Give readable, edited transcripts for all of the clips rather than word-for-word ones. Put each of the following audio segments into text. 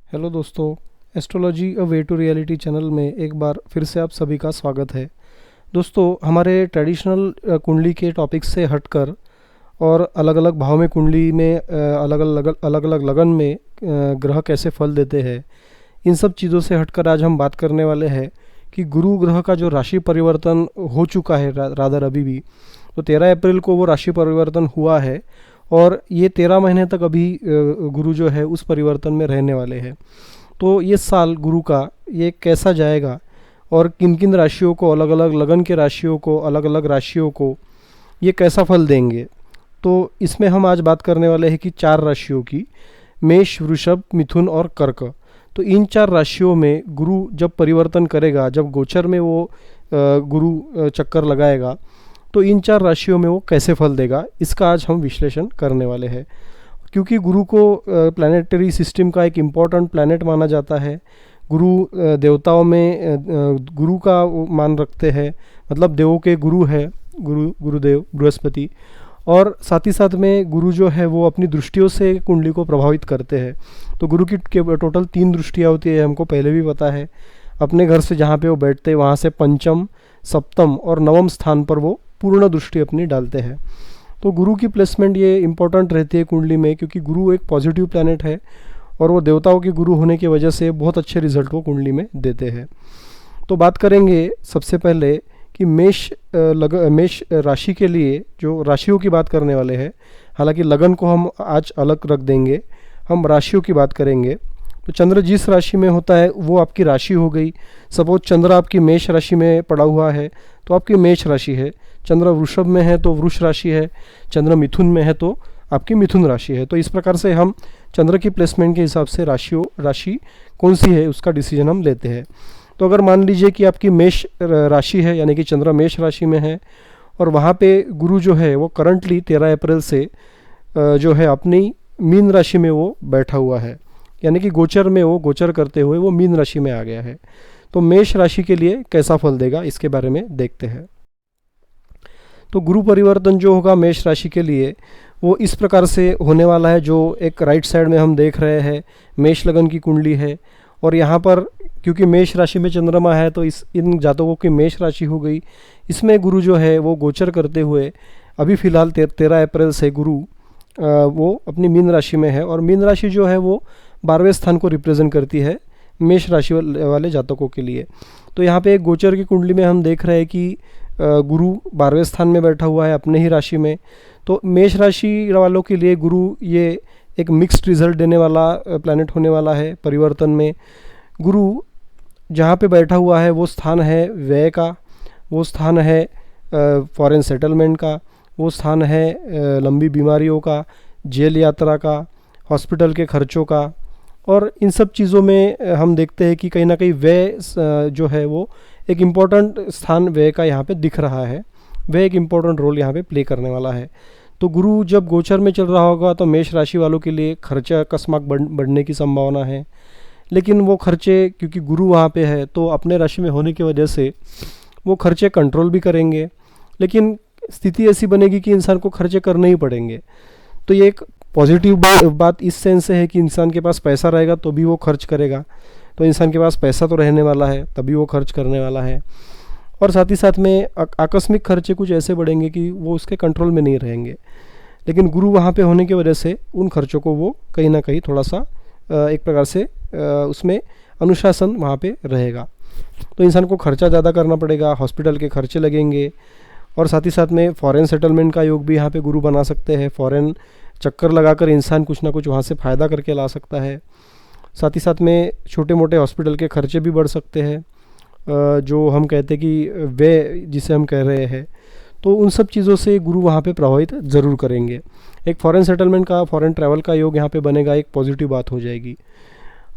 Hello दोस्तों, astrology a way to reality channel में एक बार फिर से आप सभी का स्वागत है। दोस्तों, हमारे ट्रेडिशनल कुंडली के टॉपिक से हटकर और अलग अलग भाव में कुंडली में अलग अलग लगन में ग्रह कैसे फल देते हैं, इन सब चीज़ों से हटकर आज हम बात करने वाले हैं कि गुरु ग्रह का जो राशि परिवर्तन हो चुका है रादर अभी भी, तो 13 अप्रैल को वो राशि परिवर्तन हुआ है और ये 13 महीने तक अभी गुरु जो है उस परिवर्तन में रहने वाले हैं। तो ये साल गुरु का ये कैसा जाएगा और किन किन राशियों को, अलग अलग लगन के राशियों को, अलग अलग राशियों को ये कैसा फल देंगे, तो इसमें हम आज बात करने वाले हैं कि 4 राशियों की, मेष, वृषभ, मिथुन और कर्क। तो इन 4 राशियों में गुरु जब परिवर्तन करेगा, जब गोचर में वो गुरु चक्कर लगाएगा, तो इन 4 राशियों में वो कैसे फल देगा, इसका आज हम विश्लेषण करने वाले हैं। क्योंकि गुरु को प्लानिटरी सिस्टम का एक इम्पॉर्टेंट प्लैनेट माना जाता है। गुरु देवताओं में गुरु का मान रखते हैं, मतलब देवों के गुरु है गुरुदेव बृहस्पति। और साथ ही साथ में गुरु जो है वो अपनी दृष्टियों से कुंडली को प्रभावित करते हैं। तो गुरु की टोटल 3 दृष्टियाँ होती है, हमको पहले भी पता है। अपने घर से जहाँ पे वो बैठते हैं वहाँ से पंचम, सप्तम और नवम स्थान पर वो पूर्ण दृष्टि अपनी डालते हैं। तो गुरु की प्लेसमेंट ये इम्पोर्टेंट रहती है कुंडली में, क्योंकि गुरु एक पॉजिटिव प्लैनेट है और वो देवताओं के गुरु होने की वजह से बहुत अच्छे रिजल्ट वो कुंडली में देते हैं। तो बात करेंगे सबसे पहले कि मेष राशि के लिए जो राशियों की बात करने वाले हैं। हालांकि लगन को हम आज अलग रख देंगे, हम राशियों की बात करेंगे। तो चंद्र जिस राशि में होता है वो आपकी राशि हो गई। सपोज चंद्र आपकी मेष राशि में पड़ा हुआ है तो आपकी मेष राशि है। चंद्र वृषभ में है तो वृष राशि है। चंद्र मिथुन में है तो आपकी मिथुन राशि है। तो इस प्रकार से हम चंद्र की प्लेसमेंट के हिसाब से राशि कौन सी है उसका डिसीजन हम लेते हैं। तो अगर मान लीजिए कि आपकी मेष राशि है, यानी कि चंद्र मेष राशि में है और वहाँ पे गुरु जो है वो करंटली 13 अप्रैल से जो है अपनी मीन राशि में वो बैठा हुआ है, यानी कि गोचर में वो गोचर करते हुए वो मीन राशि में आ गया है। तो मेष राशि के लिए कैसा फल देगा इसके बारे में देखते हैं। तो गुरु परिवर्तन जो होगा मेष राशि के लिए वो इस प्रकार से होने वाला है। जो एक राइट साइड में हम देख रहे हैं मेष लगन की कुंडली है और यहाँ पर क्योंकि मेष राशि में चंद्रमा है तो इन जातकों की मेष राशि हो गई। इसमें गुरु जो है वो गोचर करते हुए अभी फ़िलहाल 13 अप्रैल से गुरु वो अपनी मीन राशि में है और मीन राशि जो है वो 12वें स्थान को रिप्रेजेंट करती है मेष राशि वाले जातकों के लिए। तो यहाँ पे एक गोचर की कुंडली में हम देख रहे हैं कि गुरु 12वें स्थान में बैठा हुआ है अपने ही राशि में। तो मेष राशि वालों के लिए गुरु ये एक मिक्स्ड रिजल्ट देने वाला प्लैनेट होने वाला है परिवर्तन में। गुरु जहाँ पे बैठा हुआ है वो स्थान है व्यय का, वो स्थान है फॉरेन सेटलमेंट का, वो स्थान है लंबी बीमारियों का, जेल यात्रा का, हॉस्पिटल के खर्चों का। और इन सब चीज़ों में हम देखते हैं कि कहीं ना कहीं व्यय जो है वो एक इम्पॉर्टेंट स्थान व्यय का यहाँ पे दिख रहा है। वह एक इम्पॉर्टेंट रोल यहाँ पे प्ले करने वाला है। तो गुरु जब गोचर में चल रहा होगा तो मेष राशि वालों के लिए खर्चा अकस्मात बढ़ने की संभावना है। लेकिन वो खर्चे क्योंकि गुरु वहाँ पे है तो अपने राशि में होने की वजह से वो खर्चे कंट्रोल भी करेंगे, लेकिन स्थिति ऐसी बनेगी कि इंसान को खर्चे करने ही पड़ेंगे। तो ये एक पॉजिटिव बात इस सेंस से है कि इंसान के पास पैसा रहेगा तो भी वो खर्च करेगा। तो इंसान के पास पैसा तो रहने वाला है तभी वो खर्च करने वाला है। और साथ ही साथ में आकस्मिक खर्चे कुछ ऐसे बढ़ेंगे कि वो उसके कंट्रोल में नहीं रहेंगे। लेकिन गुरु वहाँ पे होने की वजह से उन खर्चों को वो कहीं ना कहीं थोड़ा सा एक प्रकार से उसमें अनुशासन वहाँ पे रहेगा। तो इंसान को खर्चा ज़्यादा करना पड़ेगा, हॉस्पिटल के खर्चे लगेंगे और साथ ही साथ में फॉरेन सेटलमेंट का योग भी यहाँ पे गुरु बना सकते हैं। फॉरेन चक्कर लगाकर इंसान कुछ ना कुछ वहाँ से फ़ायदा करके ला सकता है। साथ ही साथ में छोटे मोटे हॉस्पिटल के खर्चे भी बढ़ सकते हैं, जो हम कहते हैं कि वे जिसे हम कह रहे हैं। तो उन सब चीज़ों से गुरु वहाँ पे प्रभावित ज़रूर करेंगे। एक फॉरेन सेटलमेंट का, फॉरेन ट्रैवल का योग यहाँ पे बनेगा, एक पॉजिटिव बात हो जाएगी।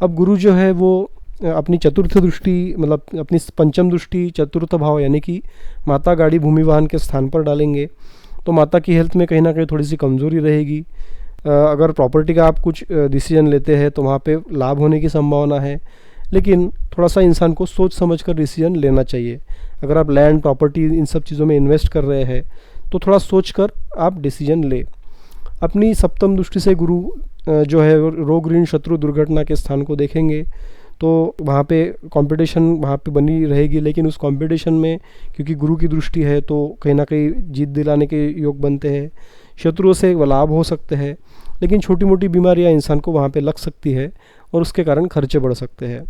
अब गुरु जो है वो अपनी चतुर्थ दृष्टि, मतलब अपनी पंचम दृष्टि चतुर्थ भाव यानी कि माता, गाड़ी, भूमि, वाहन के स्थान पर डालेंगे। तो माता की हेल्थ में कहीं ना कहीं थोड़ी सी कमज़ोरी रहेगी। अगर प्रॉपर्टी का आप कुछ डिसीजन लेते हैं तो वहाँ पे लाभ होने की संभावना है, लेकिन थोड़ा सा इंसान को सोच समझकर डिसीजन लेना चाहिए। अगर आप लैंड, प्रॉपर्टी इन सब चीज़ों में इन्वेस्ट कर रहे हैं तो थोड़ा सोच कर आप डिसीजन ले। अपनी सप्तम दृष्टि से गुरु जो है रोग ऋण शत्रु दुर्घटना के स्थान को देखेंगे तो वहाँ पे कंपटीशन वहाँ पे बनी रहेगी, लेकिन उस कंपटीशन में क्योंकि गुरु की दृष्टि है तो कहीं ना कहीं जीत दिलाने के योग बनते हैं। शत्रुओं से लाभ हो सकते हैं, लेकिन छोटी मोटी बीमारियाँ इंसान को वहाँ पे लग सकती है और उसके कारण खर्चे बढ़ सकते हैं।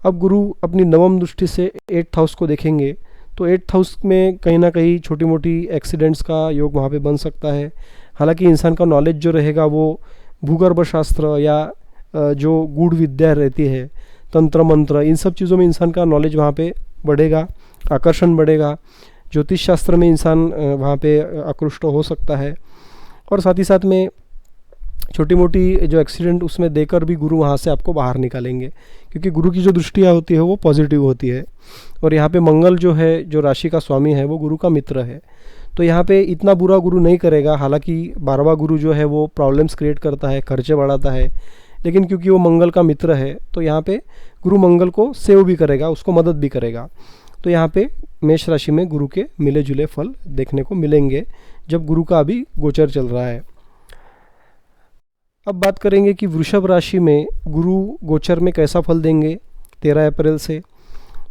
अब गुरु अपनी नवम दृष्टि से 8th हाउस को देखेंगे तो 8th हाउस में कहीं ना कहीं छोटी मोटी एक्सीडेंट्स का योग वहाँ पे बन सकता है। हालांकि इंसान का नॉलेज जो रहेगा वो भूगर्भ शास्त्र या जो गूढ़ विद्या रहती है, तंत्र मंत्र, इन सब चीज़ों में इंसान का नॉलेज वहाँ पे बढ़ेगा, आकर्षण बढ़ेगा। ज्योतिष शास्त्र में इंसान वहाँ पे आकृष्ट हो सकता है। और साथ ही साथ में छोटी मोटी जो एक्सीडेंट उसमें देकर भी गुरु वहाँ से आपको बाहर निकालेंगे, क्योंकि गुरु की जो दृष्टियाँ होती है वो पॉजिटिव होती है। और यहाँ पे मंगल जो है, जो राशि का स्वामी है, वो गुरु का मित्र है, तो यहाँ पे इतना बुरा गुरु नहीं करेगा। हालांकि 12वां गुरु जो है वो प्रॉब्लम्स क्रिएट करता है, खर्चे बढ़ाता है, लेकिन क्योंकि वो मंगल का मित्र है तो यहाँ पे गुरु मंगल को सेव भी करेगा, उसको मदद भी करेगा। तो यहाँ पे मेष राशि में गुरु के मिले जुले फल देखने को मिलेंगे जब गुरु का अभी गोचर चल रहा है। अब बात करेंगे कि वृषभ राशि में गुरु गोचर में कैसा फल देंगे 13 अप्रैल से।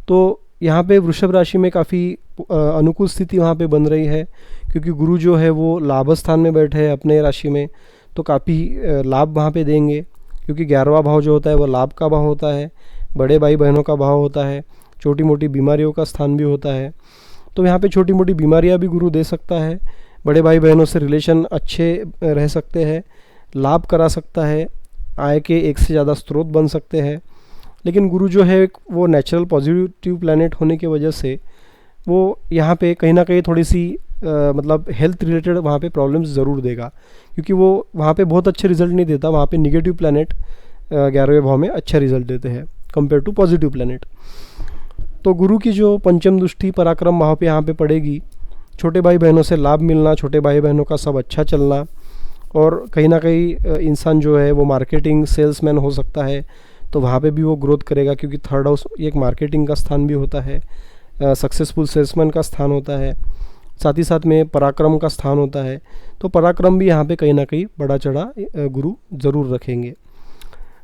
तो यहाँ पे वृषभ राशि में काफ़ी अनुकूल स्थिति वहाँ पे बन रही है, क्योंकि गुरु जो है वो लाभ स्थान में बैठे हैं अपने राशि में, तो काफ़ी लाभ वहाँ पे देंगे, क्योंकि 11वां भाव जो होता है वो लाभ का भाव होता है, बड़े भाई बहनों का भाव होता है, छोटी मोटी बीमारियों का स्थान भी होता है। तो यहाँ पे छोटी मोटी बीमारियाँ भी गुरु दे सकता है, बड़े भाई बहनों से रिलेशन अच्छे रह सकते हैं, लाभ करा सकता है, आय के एक से ज़्यादा स्रोत बन सकते हैं। लेकिन गुरु जो है वो नेचुरल पॉजिटिव प्लैनेट होने की वजह से वो यहाँ पे कहीं ना कहीं थोड़ी सी मतलब हेल्थ रिलेटेड वहाँ पे प्रॉब्लम्स ज़रूर देगा, क्योंकि वो वहाँ पे बहुत अच्छे रिजल्ट नहीं देता। वहाँ पे निगेटिव प्लैनेट 11वें भाव में अच्छे रिजल्ट देते हैं कंपेयर टू पॉजिटिव प्लैनेट। तो गुरु की जो पंचम दृष्टि पराक्रम भाव पे यहाँ पे पड़ेगी, छोटे भाई बहनों से लाभ मिलना, छोटे भाई बहनों का सब अच्छा चलना, और कहीं ना कहीं इंसान जो है वो मार्केटिंग सेल्समैन हो सकता है, तो वहाँ पे भी वो ग्रोथ करेगा, क्योंकि 3rd हाउस एक मार्केटिंग का स्थान भी होता है, सक्सेसफुल सेल्समैन का स्थान होता है, साथ ही साथ में पराक्रम का स्थान होता है। तो पराक्रम भी यहाँ पे कहीं ना कहीं बड़ा चढ़ा गुरु ज़रूर रखेंगे।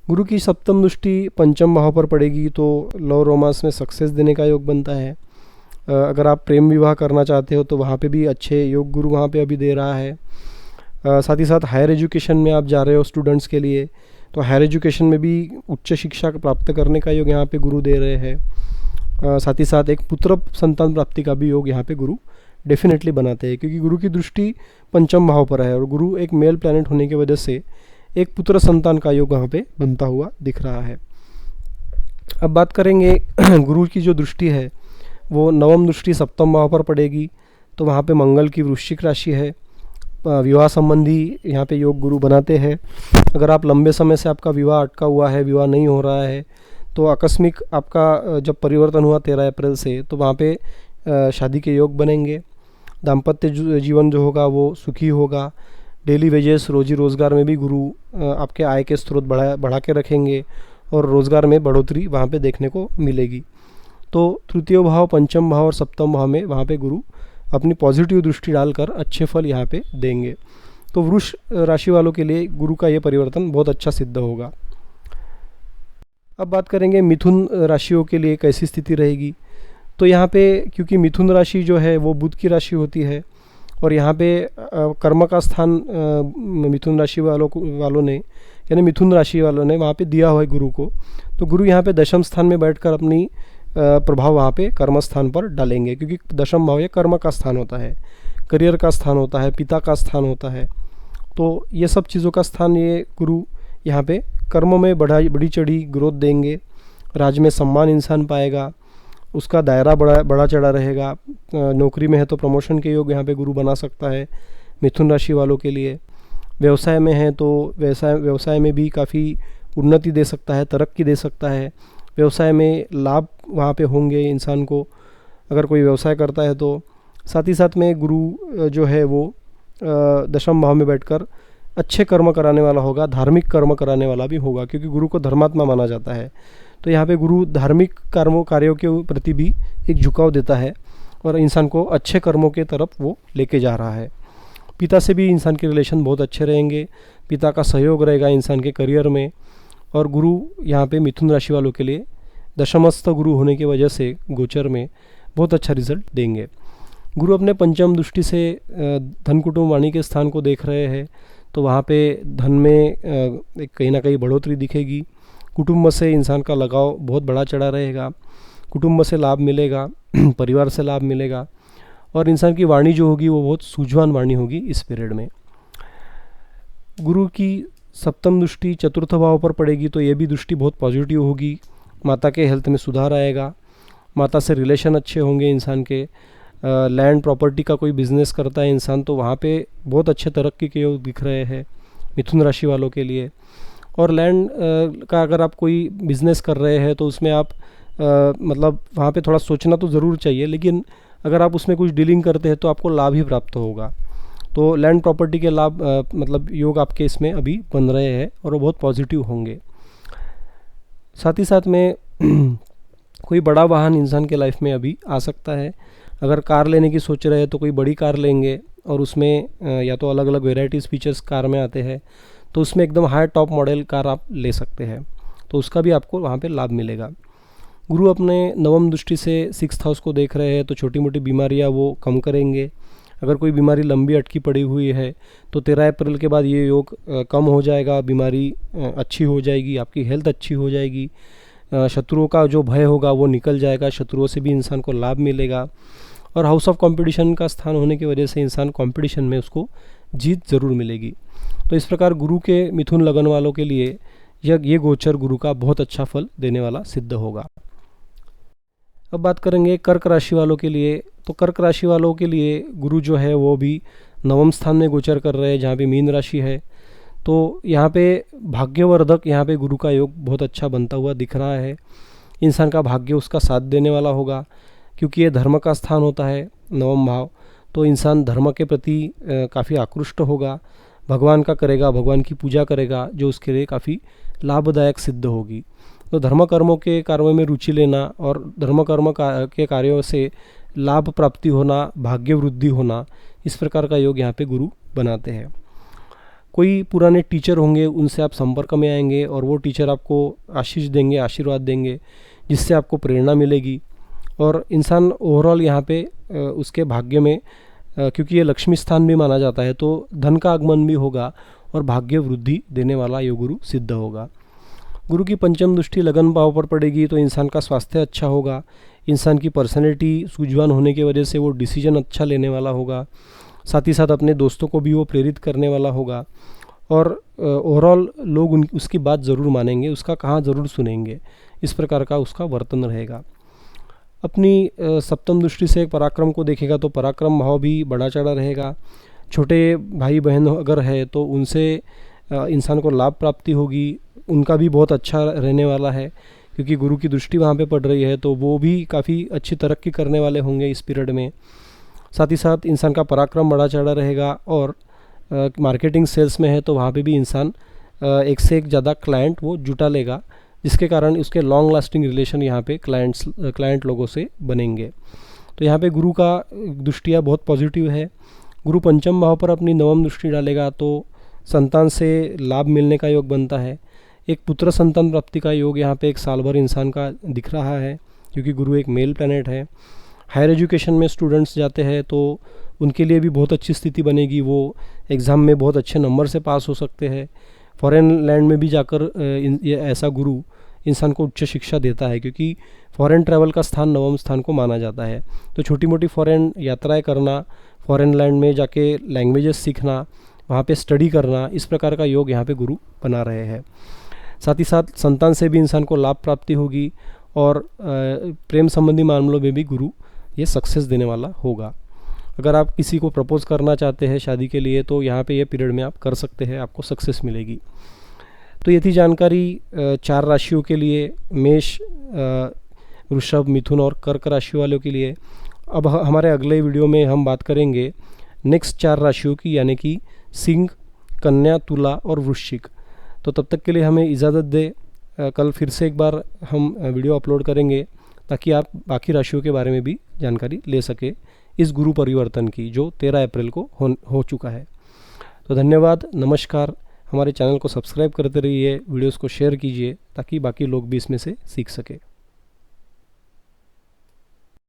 गुरु की सप्तम दृष्टि पंचम भाव पर पड़ेगी तो लव रोमांस में सक्सेस देने का योग बनता है। अगर आप प्रेम विवाह करना चाहते हो तो वहाँ पे भी अच्छे योग गुरु वहाँ पे अभी दे रहा है। साथ ही साथ हायर एजुकेशन में आप जा रहे हो स्टूडेंट्स के लिए, तो हायर एजुकेशन में भी उच्च शिक्षा प्राप्त करने का योग यहाँ पे गुरु दे रहे हैं। साथ ही साथ एक पुत्र संतान प्राप्ति का भी योग यहाँ पे गुरु डेफिनेटली बनाते हैं, क्योंकि गुरु की दृष्टि पंचम भाव पर है और गुरु एक मेल प्लैनेट होने की वजह से एक पुत्र संतान का योग वहाँ पे बनता हुआ दिख रहा है। अब बात करेंगे गुरु की जो दृष्टि है वो नवम दृष्टि सप्तम भाव पर पड़ेगी, तो वहाँ पे मंगल की वृश्चिक राशि है, विवाह संबंधी यहाँ पे योग गुरु बनाते हैं। अगर आप लंबे समय से आपका विवाह अटका हुआ है, विवाह नहीं हो रहा है, तो आकस्मिक आपका जब परिवर्तन हुआ 13 अप्रैल से, तो वहाँ पे शादी के योग बनेंगे। दाम्पत्य जीवन जो होगा वो सुखी होगा। डेली वेजेस रोजी रोज़गार में भी गुरु आपके आय के स्रोत बढ़ा के रखेंगे और रोज़गार में बढ़ोतरी वहाँ पे देखने को मिलेगी। तो तृतीय भाव, पंचम भाव और सप्तम भाव में वहाँ पे गुरु अपनी पॉजिटिव दृष्टि डालकर अच्छे फल यहाँ पे देंगे। तो वृष राशि वालों के लिए गुरु का ये परिवर्तन बहुत अच्छा सिद्ध होगा। अब बात करेंगे मिथुन राशियों के लिए कैसी स्थिति रहेगी। तो यहाँ पे क्योंकि मिथुन राशि जो है वो बुध की राशि होती है और यहाँ पे कर्म का स्थान मिथुन राशि वालों ने यानी मिथुन राशि वालों ने वहाँ पे दिया हुआ है गुरु को। तो गुरु यहाँ पे दशम स्थान में बैठकर अपनी प्रभाव वहाँ पे कर्म स्थान पर डालेंगे, क्योंकि दशम भाव ये कर्म का स्थान होता है, करियर का स्थान होता है, पिता का स्थान होता है। तो ये सब चीज़ों का स्थान ये गुरु यहाँ पे कर्म में बड़ी चढ़ी ग्रोथ देंगे। राज्य में सम्मान इंसान पाएगा, उसका दायरा बड़ा चढ़ा रहेगा। नौकरी में है तो प्रमोशन के योग यहाँ पे गुरु बना सकता है मिथुन राशि वालों के लिए। व्यवसाय में है तो व्यवसाय में भी काफ़ी उन्नति दे सकता है, तरक्की दे सकता है। व्यवसाय में लाभ वहाँ पे होंगे इंसान को, अगर कोई व्यवसाय करता है तो। साथ ही साथ में गुरु जो है वो दशम भाव में बैठकर अच्छे कर्म कराने वाला होगा, धार्मिक कर्म कराने वाला भी होगा, क्योंकि गुरु को धर्मात्मा माना जाता है। तो यहाँ पे गुरु धार्मिक कार्यों के प्रति भी एक झुकाव देता है और इंसान को अच्छे कर्मों के तरफ वो लेके जा रहा है। पिता से भी इंसान के रिलेशन बहुत अच्छे रहेंगे, पिता का सहयोग रहेगा इंसान के करियर में। और गुरु यहाँ पे मिथुन राशि वालों के लिए दशमस्थ गुरु होने की वजह से गोचर में बहुत अच्छा रिजल्ट देंगे। गुरु अपने पंचम दृष्टि से धन कुटुंब वाणी के स्थान को देख रहे हैं, तो वहाँ पे धन में एक कहीं ना कहीं बढ़ोतरी दिखेगी। कुटुंब से इंसान का लगाव बहुत बड़ा चढ़ा रहेगा, कुटुंब से लाभ मिलेगा, परिवार से लाभ मिलेगा, और इंसान की वाणी जो होगी वो बहुत सूझवान वाणी होगी इस पीरियड में। गुरु की सप्तम दृष्टि चतुर्थ भाव पर पड़ेगी, तो ये भी दृष्टि बहुत पॉजिटिव होगी। माता के हेल्थ में सुधार आएगा, माता से रिलेशन अच्छे होंगे इंसान के। लैंड प्रॉपर्टी का कोई बिजनेस करता है इंसान, तो वहाँ पे बहुत अच्छे तरक्की के योग दिख रहे हैं मिथुन राशि वालों के लिए। और लैंड का अगर आप कोई बिजनेस कर रहे हैं तो उसमें आप मतलब वहाँ पे थोड़ा सोचना तो ज़रूर चाहिए, लेकिन अगर आप उसमें कुछ डीलिंग करते हैं तो आपको लाभ ही प्राप्त होगा। तो लैंड प्रॉपर्टी के लाभ मतलब योग आपके इसमें अभी बन रहे हैं और वो बहुत पॉजिटिव होंगे। साथ ही साथ में कोई बड़ा वाहन इंसान के लाइफ में अभी आ सकता है। अगर कार लेने की सोच रहे हैं तो कोई बड़ी कार लेंगे, और उसमें या तो अलग अलग वेराइटीज़ फीचर्स कार में आते हैं, तो उसमें एकदम हाई टॉप मॉडल कार आप ले सकते हैं, तो उसका भी आपको वहाँ पे लाभ मिलेगा। गुरु अपने नवम दृष्टि से 6th हाउस को देख रहे हैं, तो छोटी मोटी बीमारियाँ वो कम करेंगे। अगर कोई बीमारी लंबी अटकी पड़ी हुई है तो 13 अप्रैल के बाद ये योग कम हो जाएगा, बीमारी अच्छी हो जाएगी, आपकी हेल्थ अच्छी हो जाएगी, शत्रुओं का जो भय होगा वो निकल जाएगा, शत्रुओं से भी इंसान को लाभ मिलेगा। और हाउस ऑफ कंपटीशन का स्थान होने की वजह से इंसान कंपटीशन में उसको जीत ज़रूर मिलेगी। तो इस प्रकार गुरु के मिथुन लगन वालों के लिए ये गोचर गुरु का बहुत अच्छा फल देने वाला सिद्ध होगा। अब बात करेंगे कर्क राशि वालों के लिए। तो कर्क राशि वालों के लिए गुरु जो है वो भी नवम स्थान में गोचर कर रहे हैं, जहाँ पे मीन राशि है। तो यहाँ पे भाग्यवर्धक यहाँ पे गुरु का योग बहुत अच्छा बनता हुआ दिख रहा है। इंसान का भाग्य उसका साथ देने वाला होगा, क्योंकि ये धर्म का स्थान होता है नवम भाव। तो इंसान धर्म के प्रति काफ़ी आकृष्ट होगा, भगवान का करेगा, भगवान की पूजा करेगा, जो उसके लिए काफ़ी लाभदायक सिद्ध होगी। तो धर्म कर्मों के कार्यों में रुचि लेना और धर्म कर्म के कार्यों से लाभ प्राप्ति होना, भाग्य वृद्धि होना, इस प्रकार का योग यहाँ पे गुरु बनाते हैं। कोई पुराने टीचर होंगे, उनसे आप संपर्क में आएंगे और वो टीचर आपको आशीष देंगे, आशीर्वाद देंगे, जिससे आपको प्रेरणा मिलेगी। और इंसान ओवरऑल यहाँ पे उसके भाग्य में, क्योंकि ये लक्ष्मी स्थान भी माना जाता है, तो धन का आगमन भी होगा और भाग्य वृद्धि देने वाला योग गुरु सिद्ध होगा। गुरु की पंचम दृष्टि लगन भाव पर पड़ेगी, तो इंसान का स्वास्थ्य अच्छा होगा, इंसान की पर्सनैलिटी सूझवान होने की वजह से वो डिसीजन अच्छा लेने वाला होगा, साथ ही साथ अपने दोस्तों को भी वो प्रेरित करने वाला होगा। और ओवरऑल लोग उसकी बात ज़रूर मानेंगे, उसका कहाँ ज़रूर सुनेंगे, इस प्रकार का उसका वर्तन रहेगा। अपनी सप्तम दृष्टि से पराक्रम को देखेगा, तो पराक्रम भाव भी बड़ा चढ़ा रहेगा। छोटे भाई बहन अगर है तो उनसे इंसान को लाभ प्राप्ति होगी, उनका भी बहुत अच्छा रहने वाला है, क्योंकि गुरु की दृष्टि वहाँ पे पड़ रही है, तो वो भी काफ़ी अच्छी तरक्की करने वाले होंगे इस पीरियड में। साथ ही साथ इंसान का पराक्रम बड़ा चढ़ा रहेगा। और मार्केटिंग सेल्स में है तो वहाँ पे भी इंसान एक से एक ज़्यादा क्लाइंट वो जुटा लेगा, जिसके कारण उसके लॉन्ग लास्टिंग रिलेशन यहाँ पे क्लाइंट लोगों से बनेंगे। तो यहाँ पे गुरु का दृष्टियाँ बहुत पॉजिटिव है। गुरु पंचम भाव पर अपनी नवम दृष्टि डालेगा, तो संतान से लाभ मिलने का योग बनता है। एक पुत्र संतान प्राप्ति का योग यहाँ पे एक साल भर इंसान का दिख रहा है, क्योंकि गुरु एक मेल प्लैनेट है। हायर एजुकेशन में स्टूडेंट्स जाते हैं तो उनके लिए भी बहुत अच्छी स्थिति बनेगी, वो एग्ज़ाम में बहुत अच्छे नंबर से पास हो सकते हैं। फॉरेन लैंड में भी जाकर ये ऐसा गुरु इंसान को उच्च शिक्षा देता है, क्योंकि फॉरेन ट्रैवल का स्थान नवम स्थान को माना जाता है। तो छोटी मोटी फॉरेन यात्राएं करना, फॉरेन लैंड में जाके लैंग्वेजेस सीखना, वहाँ पे स्टडी करना, इस प्रकार का योग यहाँ पे गुरु बना रहे हैं। साथ ही साथ संतान से भी इंसान को लाभ प्राप्ति होगी, और प्रेम संबंधी मामलों में भी गुरु ये सक्सेस देने वाला होगा। अगर आप किसी को प्रपोज करना चाहते हैं शादी के लिए, तो यहाँ पे ये पीरियड में आप कर सकते हैं, आपको सक्सेस मिलेगी। तो ये थी जानकारी 4 राशियों के लिए, मेष, वृषभ, मिथुन और कर्क राशि वालों के लिए। अब हमारे अगले वीडियो में हम बात करेंगे नेक्स्ट 4 राशियों की, यानी कि सिंह, कन्या, तुला और वृश्चिक। तो तब तक के लिए हमें इजाज़त दे। कल फिर से एक बार हम वीडियो अपलोड करेंगे, ताकि आप बाकी राशियों के बारे में भी जानकारी ले सके। इस गुरु परिवर्तन की जो 13 अप्रैल को हो चुका है। तो धन्यवाद, नमस्कार। हमारे चैनल को सब्सक्राइब करते रहिए, वीडियोस को शेयर कीजिए ताकि बाकी लोग भी इसमें से सीख सके।